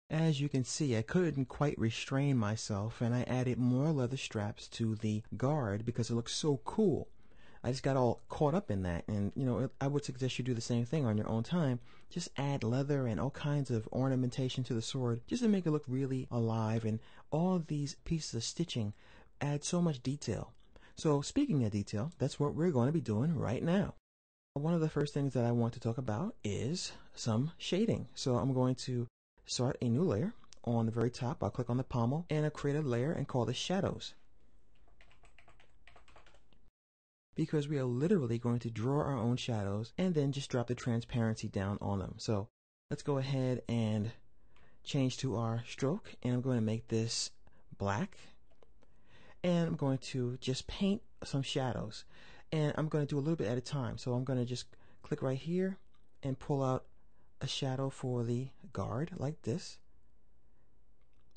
As you can see, I couldn't quite restrain myself, and I added more leather straps to the guard because it looks so cool. I just got all caught up in that, and I would suggest you do the same thing on your own time. Just add leather and all kinds of ornamentation to the sword just to make it look really alive, and all of these pieces of stitching add so much detail. So speaking of detail, that's what we're going to be doing right now. One of the first things that I want to talk about is some shading. So I'm going to start a new layer. On the very top, I'll click on the pommel and I'll create a layer and call this shadows, because we are literally going to draw our own shadows and then just drop the transparency down on them. So let's go ahead and change to our stroke, and I'm going to make this black, and I'm going to just paint some shadows, and I'm going to do a little bit at a time. So I'm going to just click right here and pull out a shadow for the guard like this.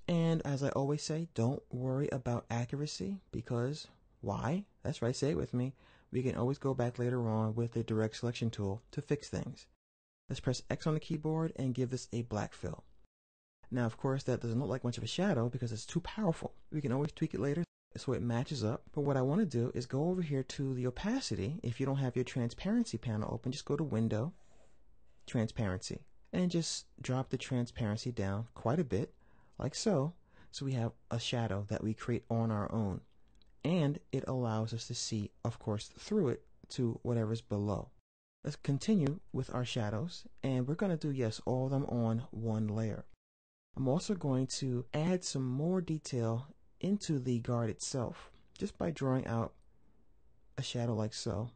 And as I always say, don't worry about accuracy, because why? That's right, say it with me. We can always go back later on with the direct selection tool to fix things. Let's press X on the keyboard and give this a black fill. Now, of course, that doesn't look like much of a shadow because it's too powerful. We can always tweak it later so it matches up. But what I want to do is go over here to the opacity. If you don't have your transparency panel open, just go to Window, Transparency, and just drop the transparency down quite a bit, like so. So we have a shadow that we create on our own. And it allows us to see, of course, through it to whatever's below. Let's continue with our shadows, and we're going to do, yes, all of them on one layer. I'm also going to add some more detail into the guard itself, just by drawing out a shadow like so.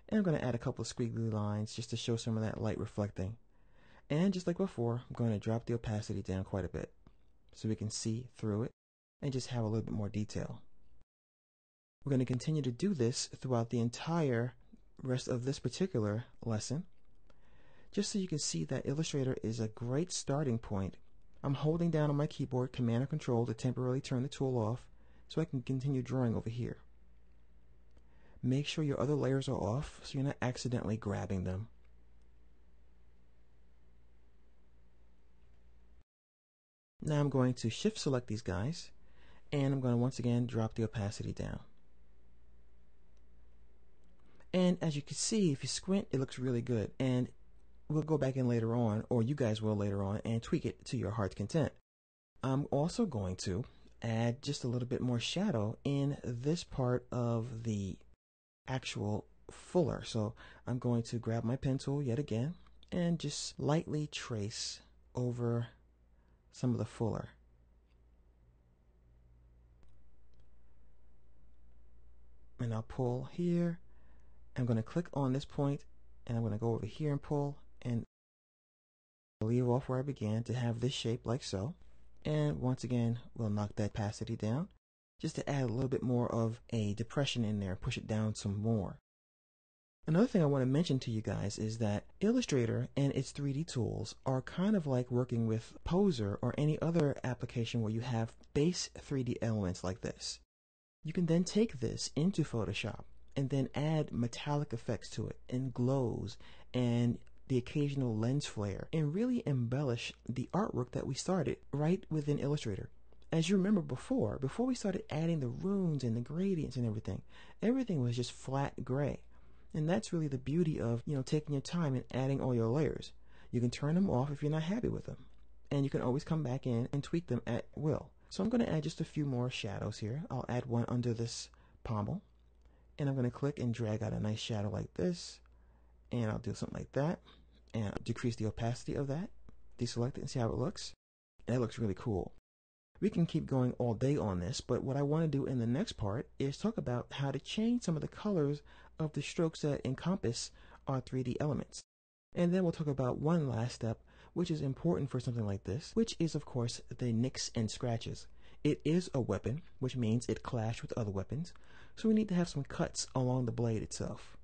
And I'm going to add a couple of squiggly lines just to show some of that light reflecting. And just like before, I'm going to drop the opacity down quite a bit so we can see through it and just have a little bit more detail. We're going to continue to do this throughout the entire rest of this particular lesson, just so you can see that Illustrator is a great starting point. I'm holding down on my keyboard Command or Control to temporarily turn the tool off so I can continue drawing over here. Make sure your other layers are off so you're not accidentally grabbing them. Now I'm going to shift select these guys, and I'm going to once again drop the opacity down. And as you can see, if you squint, it looks really good. And we'll go back in later on, or you guys will later on, and tweak it to your heart's content. I'm also going to add just a little bit more shadow in this part of the actual fuller. So I'm going to grab my pen tool yet again and just lightly trace over some of the fuller. And I'll pull here. I'm going to click on this point, and I'm going to go over here and pull, and leave off where I began to have this shape like so. And once again, we'll knock that opacity down just to add a little bit more of a depression in there, push it down some more. Another thing I want to mention to you guys is that Illustrator and its 3D tools are kind of like working with Poser or any other application where you have base 3D elements like this. You can then take this into Photoshop and then add metallic effects to it, and glows, and the occasional lens flare, and really embellish the artwork that we started right within Illustrator. As you remember before we started adding the runes and the gradients and everything was just flat gray. And that's really the beauty of, taking your time and adding all your layers. You can turn them off if you're not happy with them, and you can always come back in and tweak them at will. So I'm going to add just a few more shadows here. I'll add one under this pommel, and I'm going to click and drag out a nice shadow like this, and I'll do something like that, and I'll decrease the opacity of that, deselect it and see how it looks. And that looks really cool. We can keep going all day on this, but what I want to do in the next part is talk about how to change some of the colors of the strokes that encompass our 3D elements. And then we'll talk about one last step, which is important for something like this, which is, of course, the nicks and scratches. It is a weapon, which means it clashes with other weapons, so we need to have some cuts along the blade itself.